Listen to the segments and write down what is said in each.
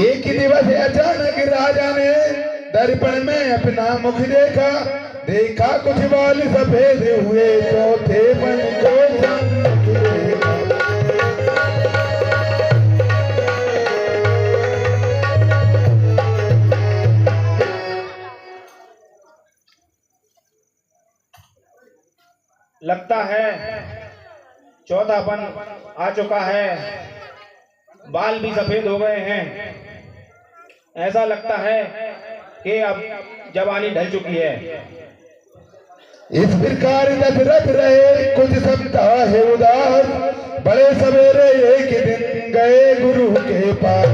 एक ही दिवस अचानक राजा ने दर्पण में अपना मुख देखा, देखा कुछ बाल सफेद हुए, चौथे मन को देखा। लगता है चौथापन आ चुका है, बाल भी सफेद हो गए हैं। ऐसा लगता है कि अब जवानी ढल चुकी है। इस प्रकार दशरथ रहे कुछ सप्ताह उदास, बड़े सवेरे एक दिन गए गुरु के पास।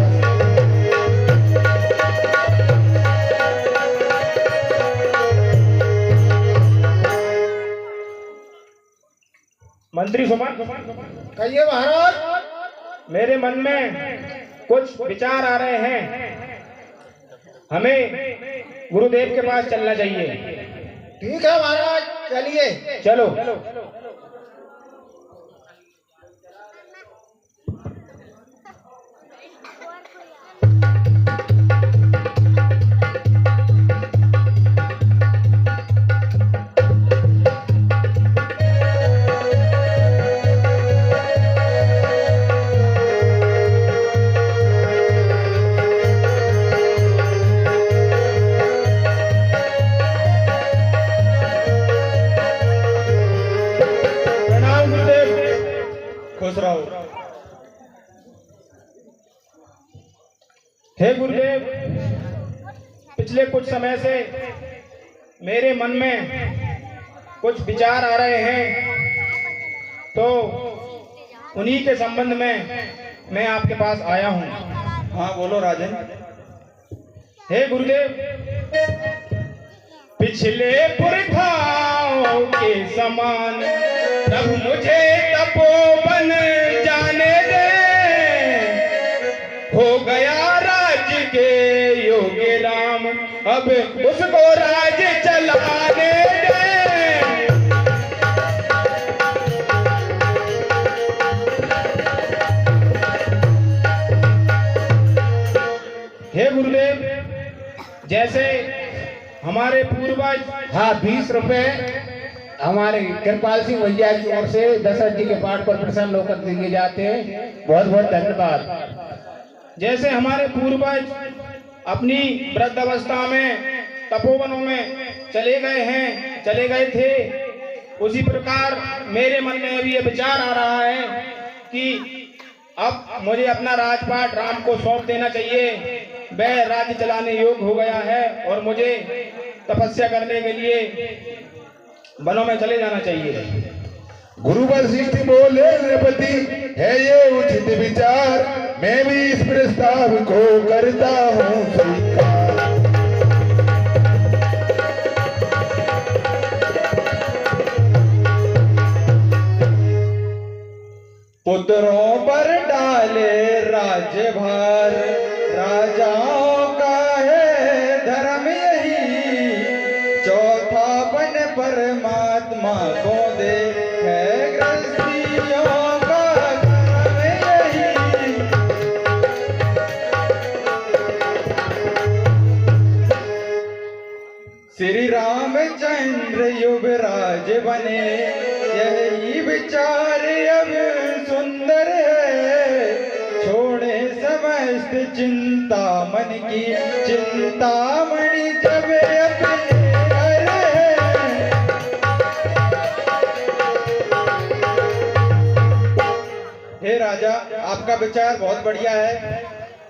मंत्री सुमन, कहिए महाराज। मेरे मन में कुछ विचार आ रहे हैं, हमें गुरुदेव के पास चलना चाहिए। ठीक है महाराज, चलिए। चलो। खुश रहो। हे गुरुदेव, पिछले कुछ समय से मेरे मन में कुछ विचार आ रहे हैं, तो उन्हीं के संबंध में मैं आपके पास आया हूँ। हाँ बोलो राजन। हे गुरुदेव, पिछले पुरखाओं के समान तब मुझे तपोवन जाने दे, हो गया राज के योग्य राम, अब उसको राज चलाने दे। हे गुरुदेव, जैसे हमारे पूर्वज, हाँ, 20 रुपए हमारे कृपाल सिंह भैया की ओर से दशरथ जी के पाठ पर प्रसन्न होकर दिए जाते हैं। बहुत बहुत धन्यवाद। जैसे हमारे पूर्वज अपनी वृद्धावस्था में तपोवनों में चले गए थे, उसी प्रकार मेरे मन में अभी ये विचार आ रहा है कि अब मुझे अपना राजपाट राम को सौंप देना चाहिए। वह राज्य चलाने योग्य हो गया है और मुझे तपस्या करने के लिए वनों में चले जाना चाहिए। गुरु वशिष्ठ बोले, नृपति है ये उचित विचार, मैं भी इस प्रस्ताव को करता हूँ स्वीकार। पुत्रों पर डाले राज्यभार, राजाओं का है धर्म यही, चौथापन परमात्मा को दे है गृहस्थियों का काम यही। श्री रामचंद्र युवराज बने, यही विचार अब सुंदर है, छोड़े समस्त चिंता मन की, चिंतामणि जब अपने घर है। हे राजा, आपका विचार बहुत बढ़िया है,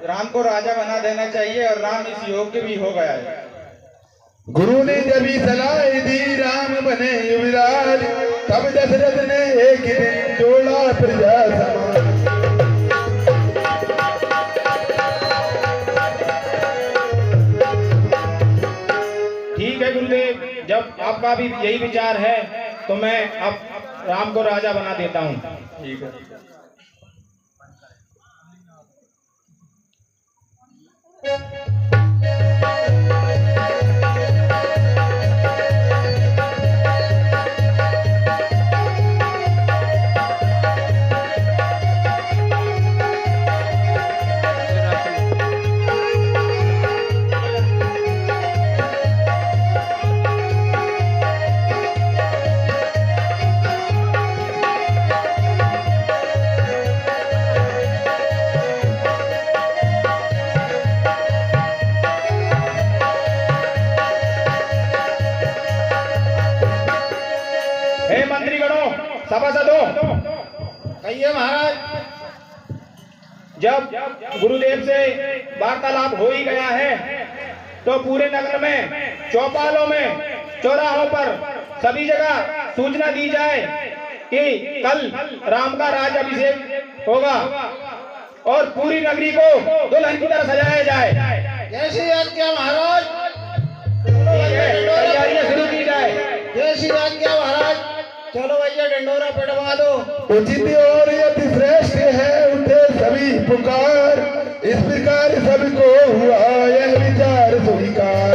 राम को राजा बना देना चाहिए और राम इस योग्य भी हो गया है। गुरु ने जब ही सलाह दी राम बने युवराज, तब दशरथ ने एक दिन जोड़ा प्रजा समाज। ठीक है गुरुदेव, जब आपका भी यही विचार है तो मैं अब राम को राजा बना देता हूँ। ठीक है। कीजिए महाराज। जब गुरुदेव से वार्तालाप हो ही गया है तो पूरे नगर में, चौपालों में, चौराहों पर सभी जगह सूचना दी जाए कि कल राम का राज अभिषेक होगा और पूरी नगरी को दुल्हन की तरह सजाया जाए। जैसी आज्ञा महाराज, तैयारियां शुरू की जाए। जैसी आज्ञा महाराज। चलो भैया डंडोरा पिटवा दो। उचित और अति श्रेष्ठ है उठे सभी पुकार, इस प्रकार सबको हुआ यह विचार स्वीकार।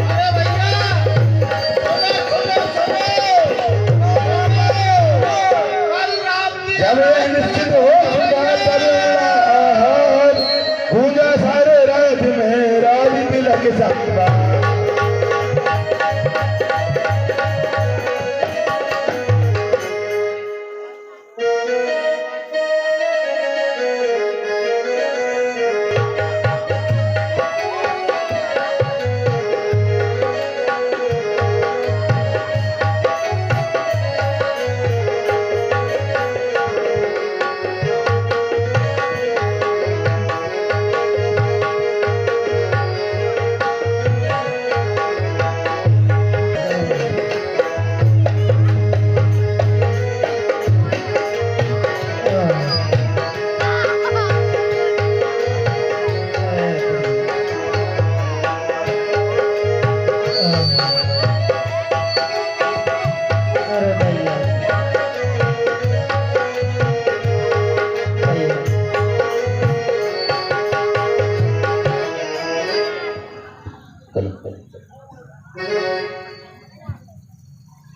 अरे भैया सुनो कल राम जी जब यह निश्चित हो चुका तब आहार, गूंजा सारे राज्य में राज तिलक सबका।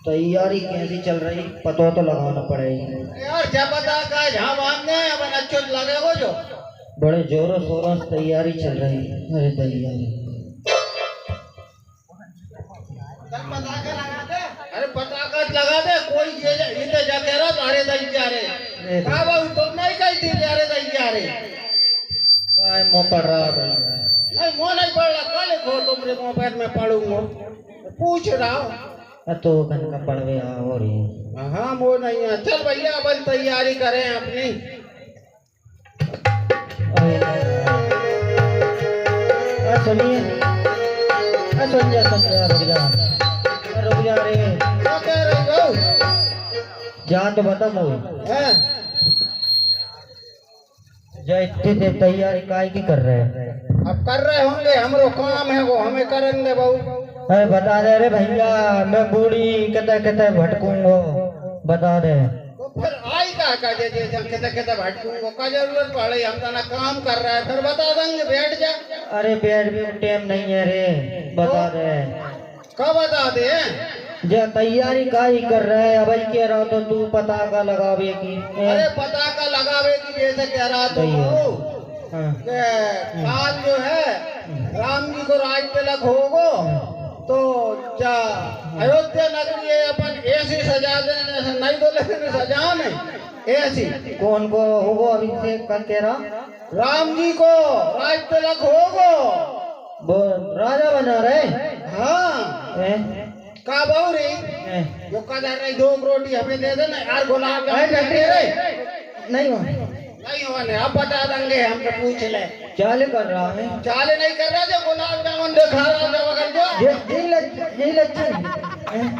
तैयारी कैसी चल रही, पता तो लगाना पड़ेगा यार। क्या पता का जहाँ बांधने अब अच्छे लगे हो जो बड़े जोरों शोरों से तैयारी चल रही है। अरे तैयारी अरे पटाखा लगा दे। कोई ये जा कह रहा तारे दई जा रहे का बाबू तुम नहीं कही थी जा रहे काय मुँह पड़ रहा है? नहीं मुँह नहीं पड़ रहा। कल लिखो तुमरे मोबाइल में पढ़ूंगा पूछ रहा हूँ। तो घन का पड़वे हो रही है। हाँ वो नहीं है। चल भैया अपन तैयारी करें अपनी। सुनिए सुन जा रुक जा रे। क्या कह रही हो? जान तो बता मो हैं? जो इतनी तैयारी काय की कर रहे हैं? अब कर रहे होंगे, हमरो काम है वो हमें करेंगे बहू। अरे बता दे रे भैया, मैं बूढ़ी कते कते भटकूंगा, बता दे। तो फिर आई का दे कहते भटकूंगा का जरूरत पड़े? हम तना काम कर रहे हैं, फिर बता देंगे बैठ जा। अरे बैठ भी टाइम नहीं है रे, बता दे। कब बता दे? जो तैयारी का ही कर रहे है, अब कह रहा तो तू पता का लगावे की। अरे पता का लगावे की जैसे कह रहा तो हाँ। काल जो है राम जी को राज तिलक होगो तो जा अयोध्या नगरी है अपन ऐसी सजा देने नहीं तो लेकिन सजा नहीं ऐसी। कौन को होगो अभिषेक का तेरा? राम जी को राज तिलक होगो। वो राजा बना रहे? हाँ का बहुरी जो कदर नहीं, दो रोटी हमें दे देना यार। गुलाब जामुन दे रहे नहीं हो नहीं होने। अब बता देंगे, हम तो पूछ ले। चाले कर रहा है? चाले नहीं कर रहा जो गुलाब जामुन दिखा रहा जो अगर जो यही लक्षण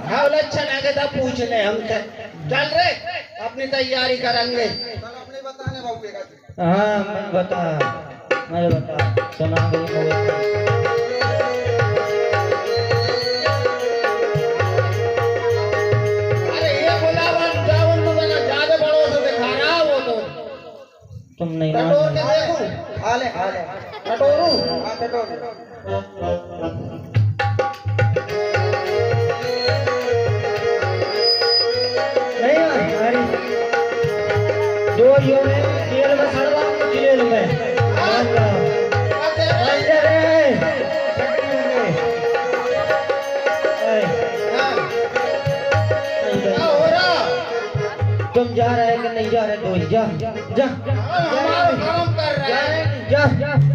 हाँ लक्षण है कि पूछ ले हमसे। चल रे अपनी तैयारी करेंगे। अपने बताने बाबू। हाँ मैं बता सुना तुम नहीं कटोर के देखूं? हाले कटोरू? हाँ कटोरू। नहीं हमारी दो यो में जेल में सड़वा जेल में तुम जा रहे कि नहीं जा रहे? तो जा जा काम कर रहे हैं। जा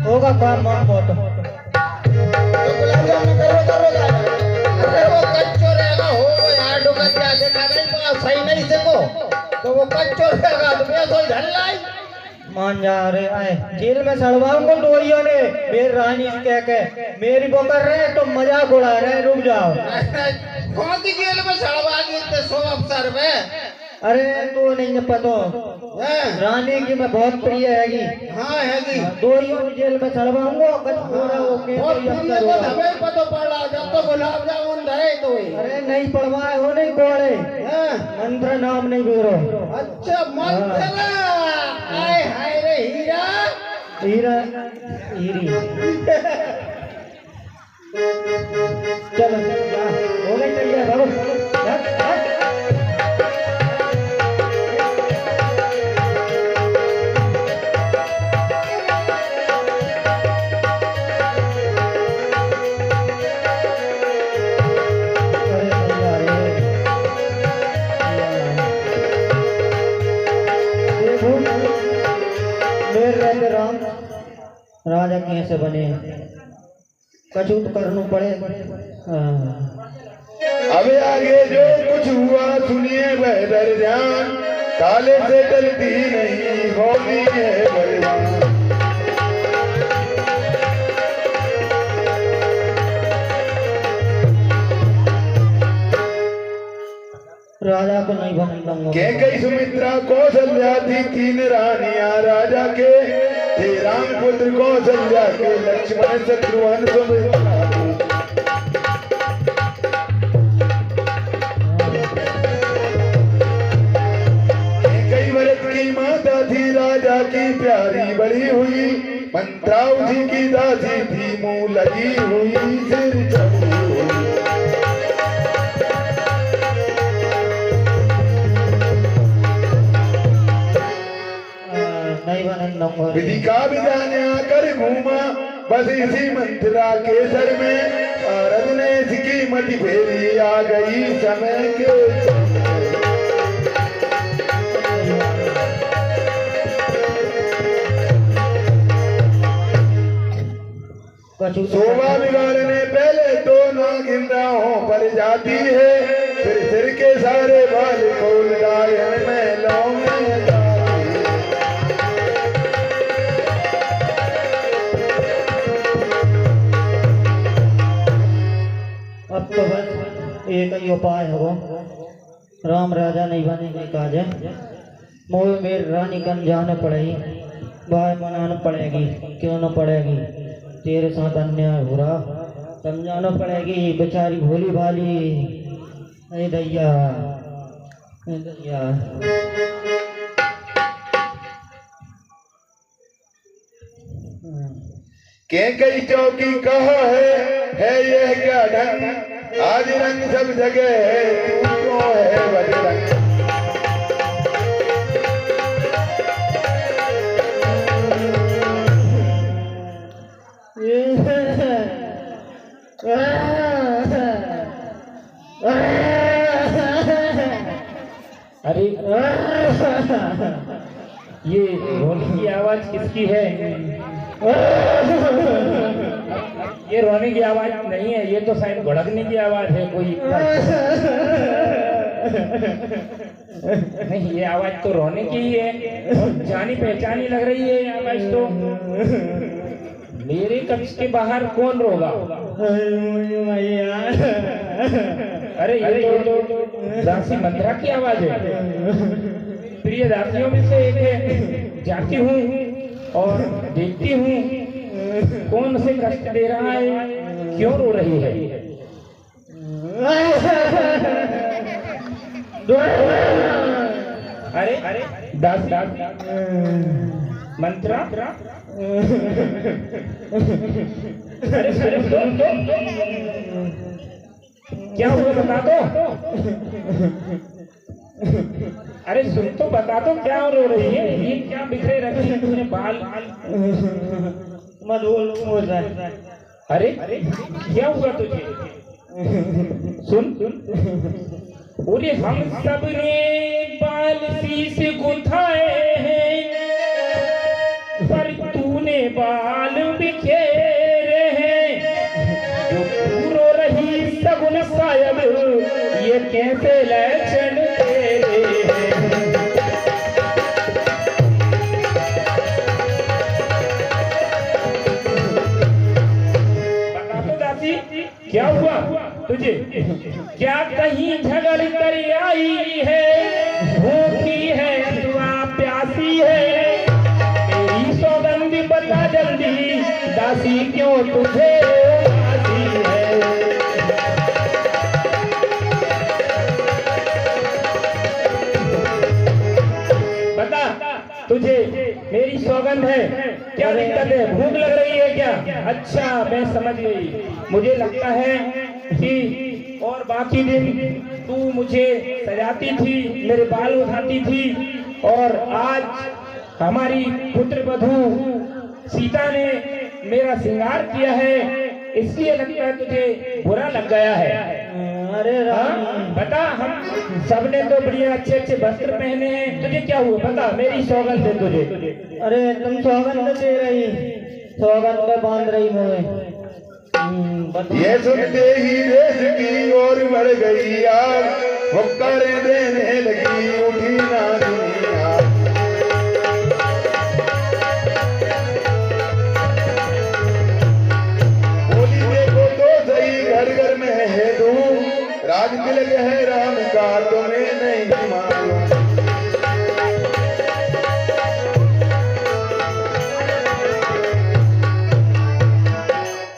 होगा काम मां बहुत। तो गुलाब जामुन करो अरे वो कच्चो रहेगा हो यार। डुका क्या देखा नहीं तो सही नहीं से को तो वो कच्चो रहेगा तो मैं सोई धन लाई। मान जा रहे आए जेल में सड़वाऊंगा डोरियों ने मेरी रानी से कह के मेरी वो कर रहे हैं तो मजाक उड़ा रहे हैं, रुक जाओ। कौन सी जेल में सड़वा दी इतने 100 अफसर में? अरे तो नहीं पता हैं? रानी की मैं बहुत प्रिय हैगी। हाँ हैगी। डोरियों की जेल में सड़वाऊंगा ओके और प्रिय को हमें पता पड़ा जब तो गुलाब जामुन धरे तो ही। अरे नहीं पढ़वाए हो नहीं कोड़े हैं? मंत्र नाम नहीं बेरो। अच्छा मंत्र आए हाय रे हीरा हीरा हीरी चलो जा हो गई तैयार बाबू। राम राजा कैसे बने कछु तो करना पड़े। अब आगे जो कुछ हुआ सुनिए बेहतर ध्यान, ताले से टलती नहीं होती है बलवान। राजा को नहीं बन दूंगा। के कई सुमित्रा कौशल्या थी 3 रानियां राजा के, थे राम पुत्र कौशल्या के, लक्ष्मण शत्रुघ्न सुमित्रा कई व्रत की माता थी राजा की प्यारी बड़ी हुई, मंत्रा उसी की दासी थी मुंह लगी हुई सिर चढ़ी हुई। विधि का विधान आकर घूमा बस इसी मंत्रा के सर में, शारद ने इसकी मति फेरी आ गई समय के। शोभा बिगाड़ने पहले तो नागिन राहों पर जाती है, फिर सिर के सारे बाल खोल गायन में लौंगे। अब तो बस एक ही उपाय है वो राम राजा नहीं बनेंगे काज है। मोह मेरी रानी कन जाने पड़ेगी, बाय मनाना पड़ेगी, क्यों न पड़ेगी, तेरे साथ अन्याय हो रहा समझाना पड़ेगी बेचारी भोली भाली। अरे दैया दैया के कई चौकी कहा है यह क्या ढंग, आज रंग सब जगह है तू क्यों है बजरंग। अरे ये रोने की आवाज किसकी है? ये रोने की आवाज नहीं है, ये तो शायद भड़कने की आवाज है कोई। नहीं, ये आवाज तो रोने की ही है और जानी पहचानी लग रही है ये आवाज तो। मेरे कक्ष के बाहर कौन रोगा? अरे ये तो दासी मंत्रा की आवाज है। प्रिय दासियों में से एक है, जाती हूँ और देखती हूँ कौन से कष्ट दे रहा है, क्यों रो रही है। अरे दास मंत्रा, अरे सुन तो, क्या हुआ बता दो। अरे सुन तो बता दो क्या रो रही है, ये क्या बिखरे रखे हैं तूने बाल। मत बोल रहा है। अरे क्या हुआ तुझे? सुन पूरे हम सब ने बाल शीश गुथाए हैं, पर तूने बाल बिखेरे हैं। जो तू रो रही सगुन सायब, ये कैसे लक्षण तेरे हैं। तुझे क्या कहीं झगड़ कर आई है, भूखी है अथवा प्यासी है, मेरी सौगंध बता जल्दी, दासी क्यों तुझे दासी है। बता तुझे मेरी सौगंध है, क्या दिक्कत है, भूख लग रही है क्या? अच्छा मैं समझ गई, मुझे लगता है कि और बाकी दिन तू मुझे सजाती थी, मेरे बाल उठाती थी, और आज हमारी पुत्र वधू सीता ने मेरा श्रृंगार किया है, इसलिए लगता है तुझे बुरा लग गया है। अरे राम, बता, हम सबने तो बढ़िया अच्छे अच्छे वस्त्र पहने हैं, तुझे क्या हुआ बता, मेरी सौगंध है तुझे। अरे तुम सौगंध दे रही, सौगंध में बांध रही मुझे। ये सुनते ही देश की ओर बढ़ गई आग, हुक्कारें देने लगी उठी ना दुनिया। बोली देखो तो सही घर घर में है धूम, राज तिलक है राम का तुम्हें नहीं मालूम।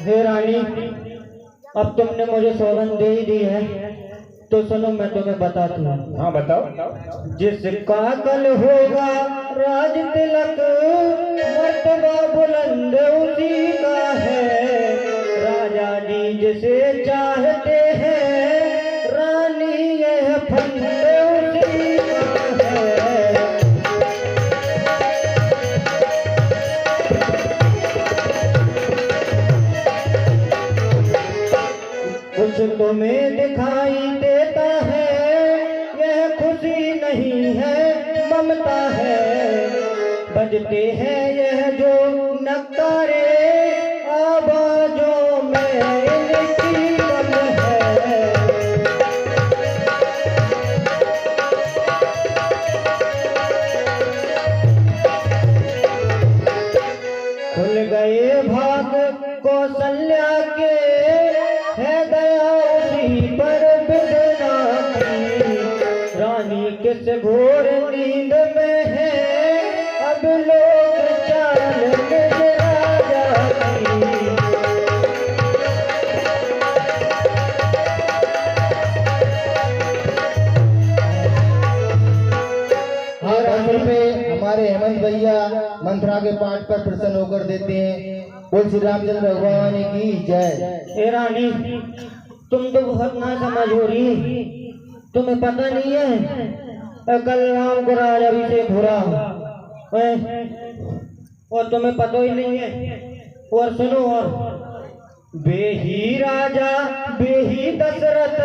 हे रानी, अब तुमने मुझे सौगंध दे ही दी है, तो सुनो मैं तुम्हें बताता हूँ। हाँ बताओ। जिसका कल होगा राज तिलक, मर्तबा बुलंद उसी का है, राजा जी जिसे चाहते हैं, रानी यह फंद उसी का है। कुछ तुम्हें दिखाई देता है, यह खुशी नहीं है ममता है, बजते हैं यह जो नकारे, आवाजों में इनकी गम है। खुल गए भाग कौशल्या के, है दया उसी पर बिदना की, रानी किस घोर नींद में है, अब लोग चाल में राजा की। हर अवसर पे हमारे हेमंत भैया मंत्रा के पाठ पर प्रसन्न होकर देते हैं। बोल श्री रामचंद्र भगवान की जय। हे रानी, तुम तो बहुत ना समझ हो रही, तुम्हें पता नहीं है कल राम को राज अभिषेक हो रहा, और तुम्हें पता ही नहीं है। और सुनो, और बेही राजा बेही दशरथ,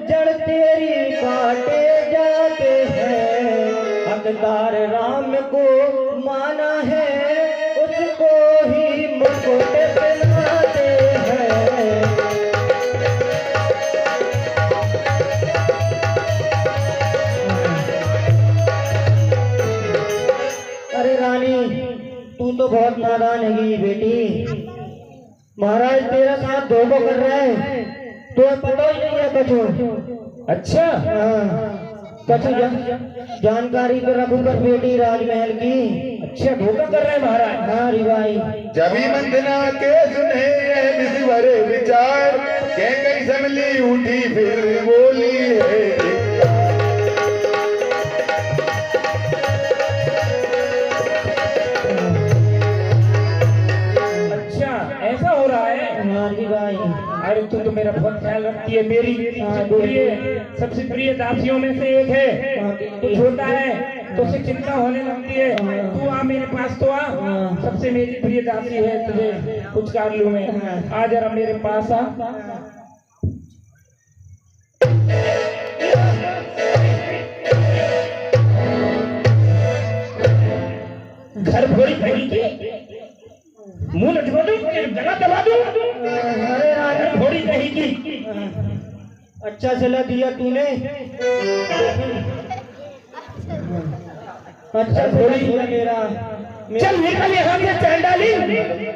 जड़ तेरी काटे जाते हैं, हकदार राम को माना है, उसको ही मुकुट पहनाते हैं। अरे रानी, तू तो बहुत नादान है बेटी, महाराज तेरा साथ धोखा कर रहा है, तो पता ही नहीं है कछु। अच्छा कछु जानकारी तो रखू कर बेटी राजमहल की। अच्छा, धोखा कर रहे हैं महाराज। हाँ री भाई, जबी मंदना के सुने ये विश्वरे विचार, के कई समली उठी फिर बोली है। ऐसा हो रहा है। हाँ री भाई, अरे तू तो मेरा बहुत ख्याल रखती है, मेरी सबसे प्रिय दासियों में से एक है। तू छोटा है तो उसे चिंता होने लगती है, तू आ मेरे पास तो आ, सबसे मेरी प्रिय दासी है, तुझे कुछ कर लूं मैं, आ जरा मेरे पास आ। घर भोरी भरी के मुंह लटवा दूं, गला दबा दूं। अरे रानी, घोड़ी कहीं की। अच्छा सिला दिया तूने, अच्छा सिला दिया मेरा, चल निकल यहाँ से चंडाली।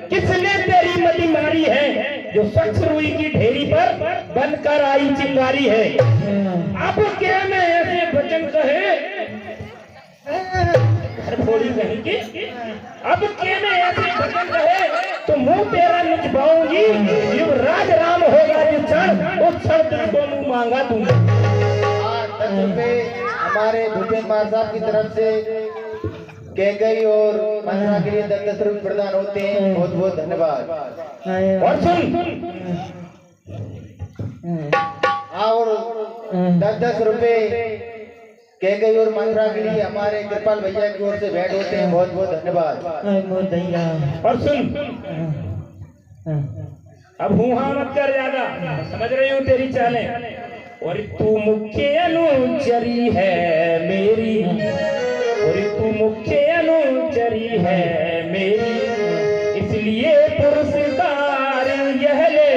किसने तेरी मती मारी है जो स्वच्छ रुई की ढेरी पर बनकर आई चिंगारी है। अब क्या मैं ऐसे वचन कहे घर फोड़ी कहीं की। अब क्या मैं ऐसे वचन कहे तो मुंह तेरा नुचवाऊंगी। युवराज राम होगा जिस क्षण उस क्षण तुझको मुंह मांगा दूंगा। 10 रुपए हमारे भूपेन कुमार साहब की तरफ से कैकई और मंत्रा के लिए 10 रुपए प्रदान होते हैं। बहुत बहुत धन्यवाद। और सुन और 10 रुपए कैकई और मंत्रा के लिए हमारे कृपाल भैया की ओर से भेंट होते हैं। बहुत बहुत धन्यवाद। और सुन अब हूँ हाँ मत कर ज्यादा, समझ रही हूँ तेरी चालें। और तू मुख्य अनुचरी है मेरी, और तू मुख्य अनुचरी है मेरी, इसलिए पुरस्कार यह ले।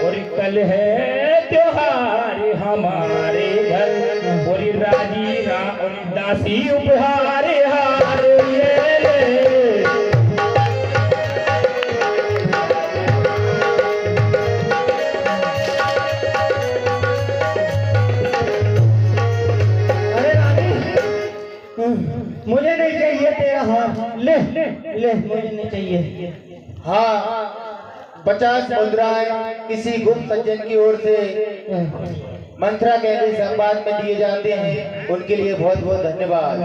और कल है त्योहार हमारे घर, और राजी राम और दासी उपहार हार ये ले। मुझे नहीं चाहिए तेरा हाथ। ले ले ले, मुझे नहीं चाहिए। हाँ 50 मुद्राएं किसी गुप्त सज्जन की ओर से मंत्रा के संवाद में दिए जाते हैं। उनके लिए बहुत बहुत धन्यवाद।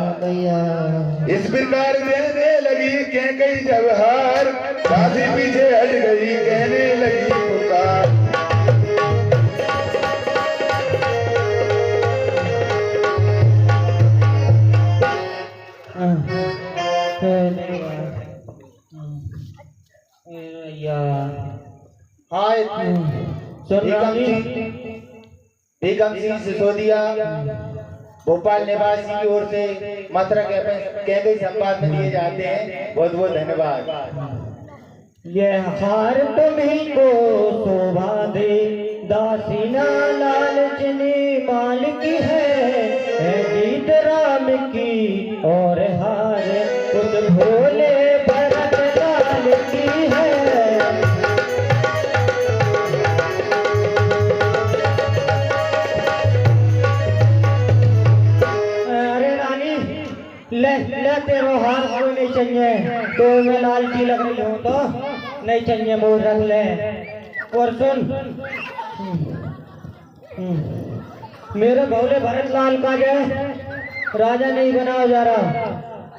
इस प्रकार देने लगी कैकई जब हार, दासी पीछे हट गई कहने लगी पुकार। हाँ बेगम सिंह सिसोदिया भोपाल निवासी की ओर से मंत्रा के संवाद में दिए जाते हैं। बहुत बहुत धन्यवाद। यह हार तुम्ही को शोभा दे, दासीना लालचनी माल की है जीत राम की। और हार उस भोले भरत लाल की है। ले ले तेरो हार कोई नहीं चाहिए। तो मैं लालची लग रही हूँ तो नहीं चाहिए, मोर रख ले। और सुन मेरे भोले भरत लाल का जो राजा नहीं बनाया जा रहा,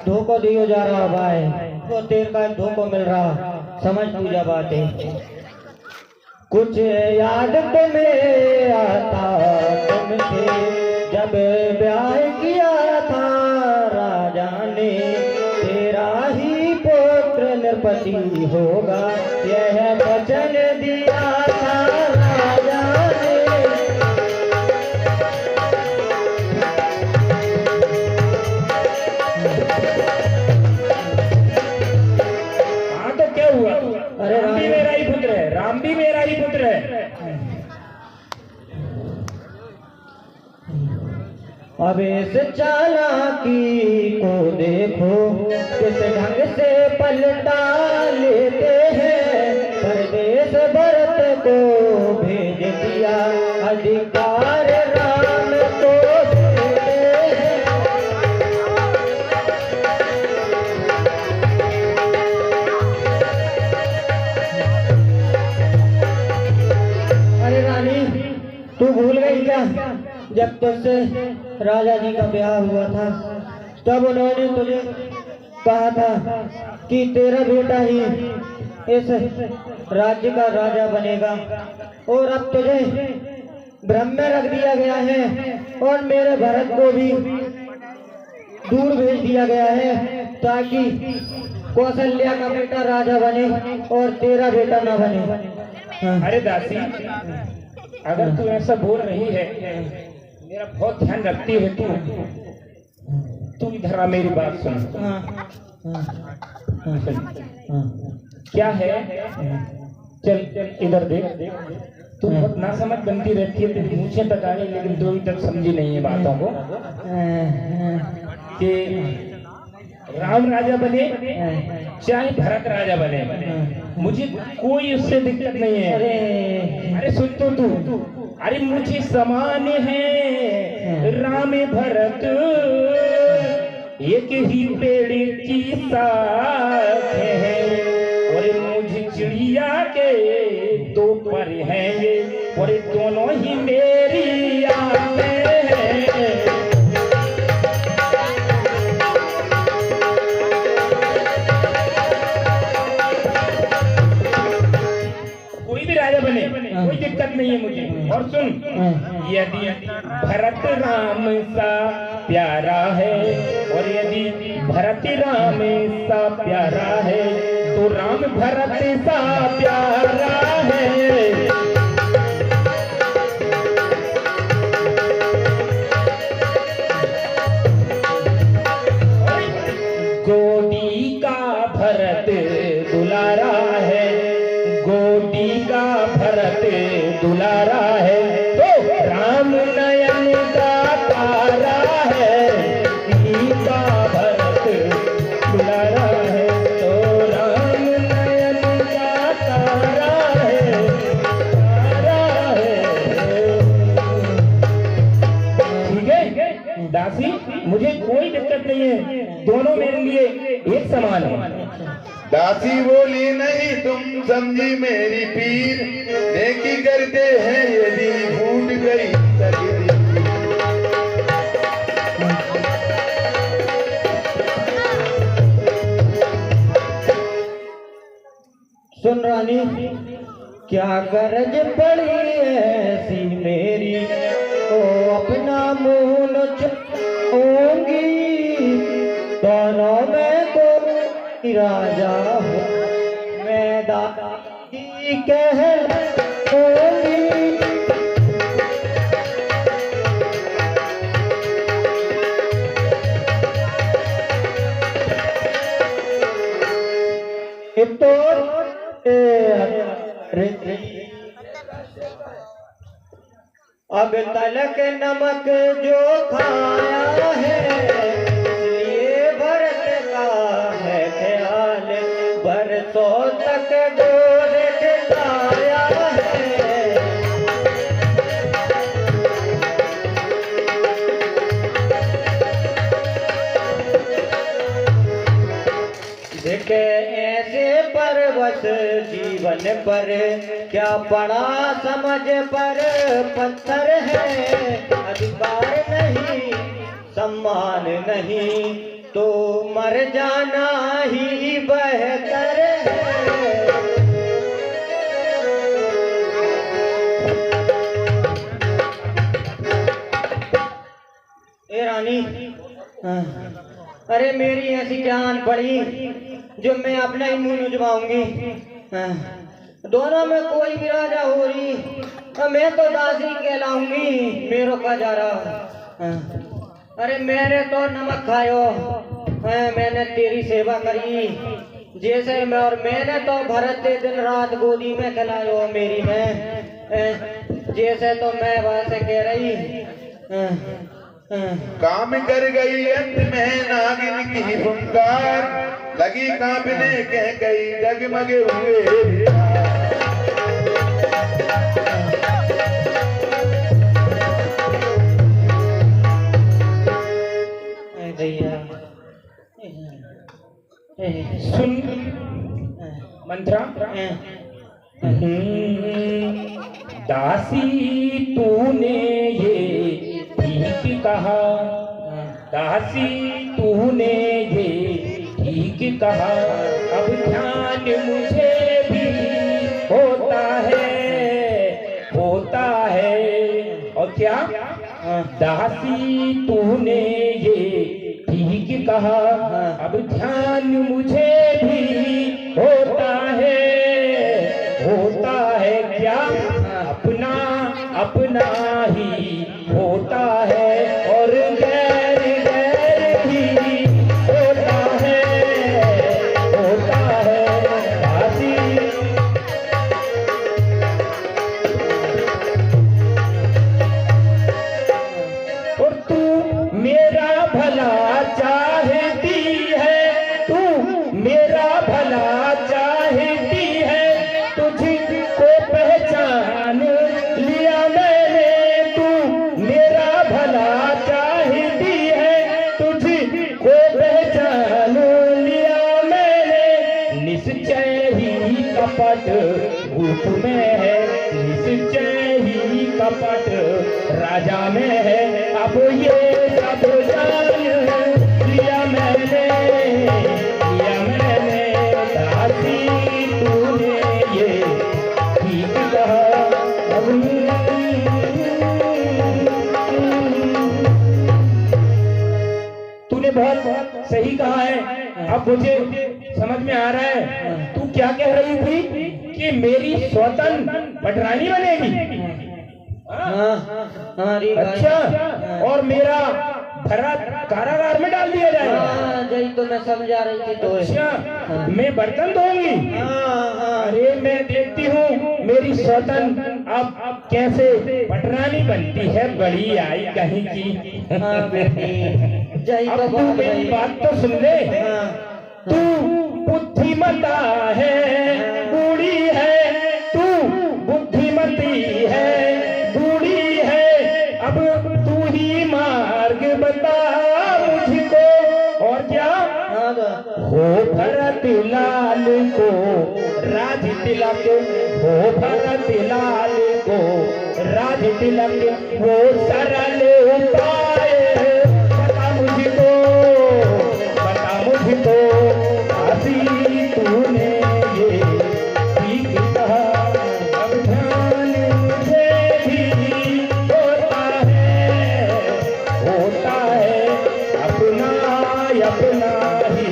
धोखा दियो जा रहा भाई। तो तेरे का धोखा मिल रहा, समझ पूजा बातें। कुछ याद तुम्हें आता तुमसे जब ब्याह किया था राजा ने, तेरा ही पुत्र नृपति होगा यह वचन दिया था राजा ने। हाँ तो क्या हुआ? अरे राम भी मेरा ही पुत्र है, राम भी मेरा ही पुत्र है। अब इस चालाकी को देखो किस ढंग से पलटा लेते हैं। परदेश भरत को भेज दिया, अधिकार राम को देते हैं। अरे रानी तू भूल गई क्या? जब तुझसे राजा जी का ब्याह हुआ था तब उन्होंने तुझे कहा था कि तेरा बेटा ही इस राज्य का राजा बनेगा। और अब तुझे भ्रम में रख दिया गया है और मेरे भरत को भी दूर भेज दिया गया है ताकि कौशल्या का बेटा राजा बने और तेरा बेटा ना बने। अरे दासी, अगर तू ऐसा बोल रही है, मेरा बहुत ध्यान रखती है तू इधर आ, मेरी बात सुन। क्या है? चल इधर देख। तू बहुत ना समझ बनती रहती है, तेरी मूछें तक आ गई लेकिन तू अभी तक समझी नहीं है बातों को। कि राम राजा बने चाहे भरत राजा बने, मुझे कोई उससे दिक्कत नहीं है। अरे सुन तो तू, अरे मुझे समान है राम भरत, एक ही पेड़ की शाख है, और मुझे चिड़िया के दो पर हैं ये, और दोनों ही मेरी आंखें हैं। कोई भी राजा बने कोई दिक्कत नहीं है मुझे। और सुन, यदि भरत राम सा प्यारा है, और यदि भरत राम सा प्यारा है, तो राम भरत सा प्यारा है। गोदी का भरत दुलारा है, गोदी का भरत दुलारा है, तो राम नयन का तारा है। गोदी का भरत दुलारा है, तो राम नयन का तारा है, तारा है। ठीक है दासी, मुझे कोई दिक्कत नहीं है, दोनों मेरे लिए एक समान है। दासी बोली नहीं तुम समझी मेरी पीर, नेकी करते हैं यदि फूट गई तकदीर। सुन रानी, क्या गरज पड़ी ऐसी मेरी, ओ अपना मुंह न छूंगी, दोनों में तो राजा हूँ मैं, दादी कहूँगी। तो अब तलक नमक जो खाया है, इसलिए भरत का है ख्याल, बरसों तक गोद खिलाया है। देखे ऐसे परवश जीवन पर, क्या पड़ा समझ पर पत्थर है, अधिकार नहीं सम्मान नहीं, तो मर जाना ही बेहतर है। ए रानी, अरे मेरी ऐसी क्या आन पड़ी जो मैं अपना ही मुंह नुजवाऊंगी। दोनों में कोई भी राजा हो रही, मैं तो दासी कहलाऊंगी, मेरो का जा रहा। अरे मैंने तो नमक खायो, मैंने तेरी सेवा करी जैसे मैं, और मैंने तो भरत दिन रात गोदी में खिलायो मेरी मैं, जैसे तो मैं वैसे कह रही। काम कर गई अंत में नागिन की फुंकार, लगी कांपने कह गई डगमगे हुए। सुन मंत्रा, दासी तूने ये ठीक कहा, दासी तूने ये ठीक कहा, अब ध्यान मुझे भी होता है। और क्या दासी तूने ये ठीक कहा, अब ध्यान मुझे भी होता है क्या, अपना अपना ही होता है, और गैर गैर ही होता है दासी। और तू मेरा भला चाहती है, कपट रूप में है, निश्चय ही कपट राजा में है। अब ये सब जान लिया मैंने दासी तूने ये ठीक कहा। तूने बहुत सही कहा है। अब मुझे समझ में आ रहा है तू क्या कह रही थी कि मेरी स्वतंत्र पटरानी बनेगी। अच्छा, और मेरा भरत कारागार में डाल दिया जाएगा। यही तो मैं समझा रही थी। तो अच्छा, मैं बर्तन धोऊंगी। अरे मैं देखती हूँ मेरी स्वतंत्र अब कैसे पटरानी बनती है, बड़ी आई कहीं की। अब तू मेरी बात तो सुन ले। तू बुद्धिमता है, बूढ़ी है, तू बुद्धिमती है, बूढ़ी है। अब तू ही मार्ग बता मुझको। और क्या हो भरत लाल को राज तिलक, हो भरत लाल को राज तिलक, वो सरल उपाय बता मुझको, बता मुझको। दासी तूने ये ठीक कहा। अब ध्यान मुझे भी होता है अपना अपना ही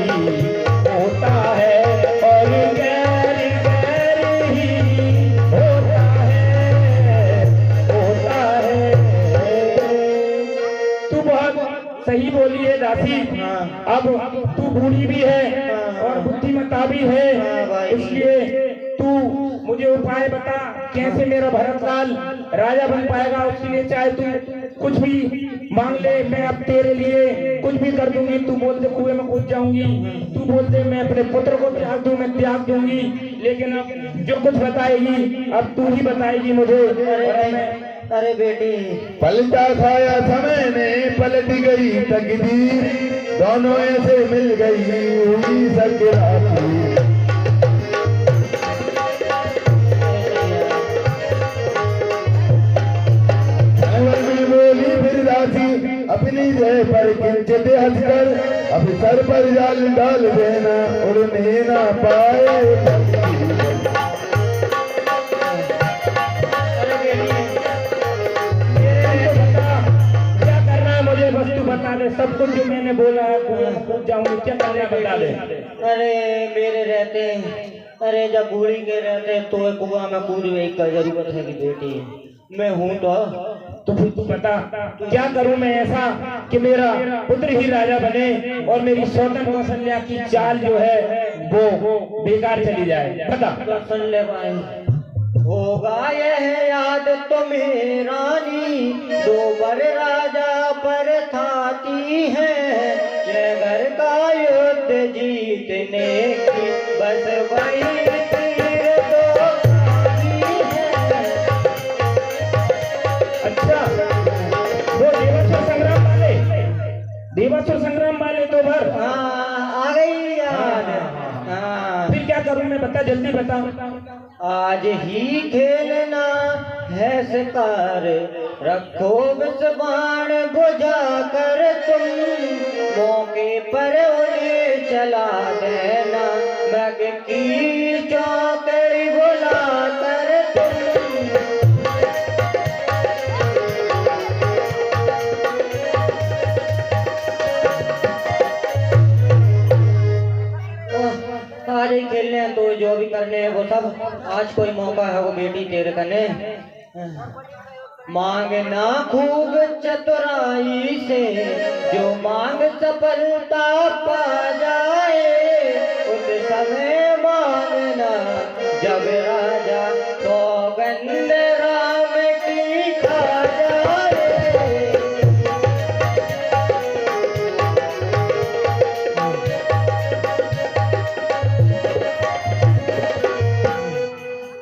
होता है, और गैर गैर ही होता है। तू बहुत सही बोली है दासी। अब तू बूढ़ी भी है और बुद्धिमता भी है, इसलिए तू मुझे उपाय बता कैसे मेरा भरतलाल राजा बन पाएगा। उसके लिए चाहे तू कुछ भी मांग ले, मैं अब तेरे लिए कुछ भी कर दूंगी। तू बोल दे कुएं में कूद जाऊंगी, तू बोल दे मैं अपने पुत्र को त्याग दूं, मैं त्याग दूंगी। लेकिन अब जो कुछ बताएगी अब तू ही बताएगी मुझे। अरे बेटी, पलटा खाया समय ने, पलट गई तकदीर, दोनों ऐसे मिल गई हुई सकराती। बोली फिर दासी अपनी जय पर किंचित हंसकर, अब सर पर जाल डाल देना, उड़ने ना पाए। बस तू बता दे सब कुछ जो मैंने बोला है। कुएं में कूद जाऊंगी, क्या करना है बता दे। अरे मेरे रहते, अरे जब बूढ़ी के रहते तो कुआं में कूदने की जरूरत है कि बेटी मैं हूँ तो फिर तू बता क्या करूं मैं ऐसा कि मेरा पुत्र ही राजा बने और मेरी स्वतंत्र कौशल्या की चाल जो है वो बेकार चली जाए। बता। सुन ले भाई, होगा यह याद तुम्हें रानी, दो बर राजा पर थाती है, जयगर का युद्ध जीतने की बस वही तीर दो खाती है। अच्छा, वो देवासुर संग्राम वाले दो बार आ गई याद। फिर क्या करूं मैं, बता जल्दी बता। आज ही खेलना है शिकार, रखो विष बाण बुझा कर तुम, मौके पर उन्हें चला देना, मृग की चौकड़ी बुला कर तुम। सारे खेलने हैं तो जो भी करने हैं वो सब, आज कोई मौका है वो बेटी तेरे कने। मांगना खूब चतुराई से, जो मांग सफलता पा जाए, उस समय मांगना जब राजा सौगंध राम की खा जाए।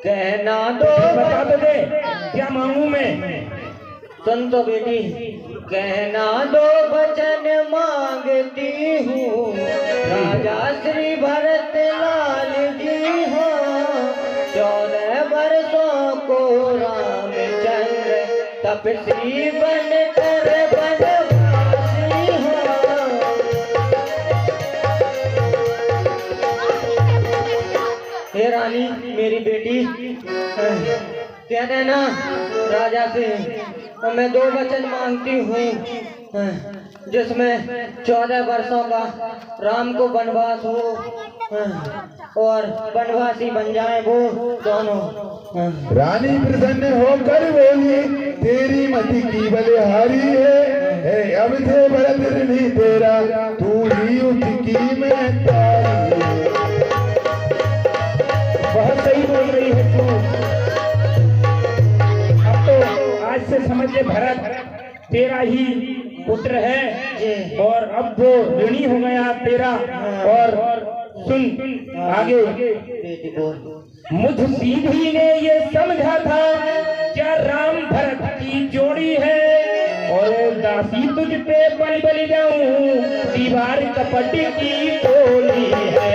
कहना दो, बता तो दे क्या मांगू मैं। सुन तो बेटी, कहना दो वचन मांगती हूँ, राजा श्री भरत लाल जी हो, तपस्वी बनकर बनवासी हो। हे रानी मेरी बेटी, कहते हैं ना राजा से मैं 2 वचन मांगती हूँ, जिसमें 14 वर्षों का राम को वनवास हो और वनवासी बन जाए वो दोनों। रानी प्रसन्न होकर बोली, तेरी मति की बलिहारी है, अब थे भरत ऋणी तेरा, तू ही उसकी मैं तारी। बहुत सही बोल रही है तू। अब तो आज से समझ ले भरत तेरा ही पुत्र है और अब वो ऋणी हो गया तेरा। और सुन आगे, बेटी बोल। मुझ सीधी ने ये समझा था क्या राम भरत की जोड़ी है, और दासी तुझ पे बलि बलि जाऊं, दीवार कपट की टोली है।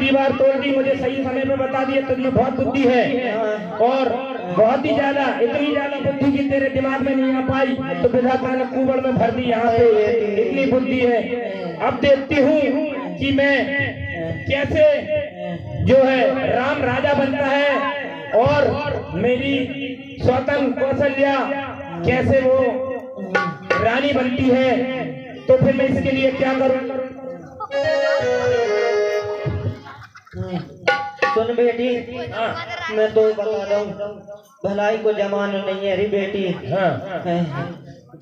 दीवार तोड़ दी, मुझे सही समय में बता दिया, तुझमें बहुत बुद्धि है और बहुत ही ज्यादा, इतनी ज्यादा बुद्धि की तेरे दिमाग में नहीं आ पाई, तो विधाता ने कुबड़ में भर दी। यहाँ पे इतनी बुद्धि है। अब देखती हूँ कि मैं कैसे जो है राम राजा बनता है और मेरी स्वतंत्र कौशल्या कैसे वो रानी बनती है। तो फिर मैं इसके लिए क्या करूँ? सुन बेटी, मैं तो बता दूं, भलाई को जमाना नहीं है री बेटी।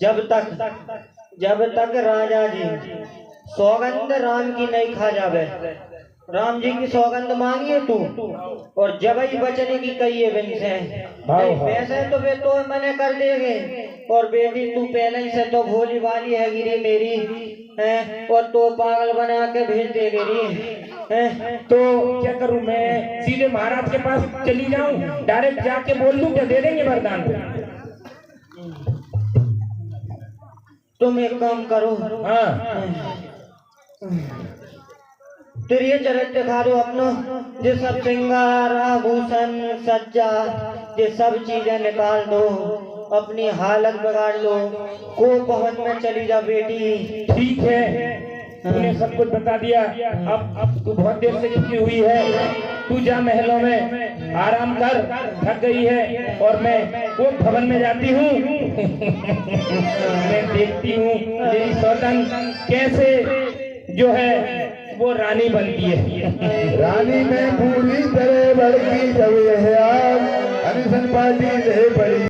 जब तक राजा जी सौगंध राम की नहीं खा जावे, राम जी की सौगंध मांगिए तू, और जब ही बचने की कहिए बिन से वैसे तो वे तो मने कर देंगे। और बेटी तू पहले ही से तो भोली वाली है गिरी मेरी है, और तो पागल बना के भेज दे गिरी है। तो क्या करूं मैं? सीधे महाराज के पास चली जाऊं, डायरेक्ट जाके बोल दूं, क्या दे देंगे वरदान? तुम एक काम करो, तेरे चरित्र दिखा दो अपना, जो सब श्रृंगार आभूषण सज्जा ये सब चीजें निकाल दो, अपनी हालत बिगाड़ लो, को पहुंच में चली जा बेटी। ठीक है, तूने सब कुछ बता दिया। अब तू बहुत देर से छुपी हुई है, तू जा महलों में आराम कर, थक गई है, और मैं वो भवन में जाती हूँ। मैं देखती हूँ मेरी सौतन कैसे जो है वो रानी बनती है। रानी में पूरी तरह भड़की जब यह आग अनशन पार्टी ले पड़ी।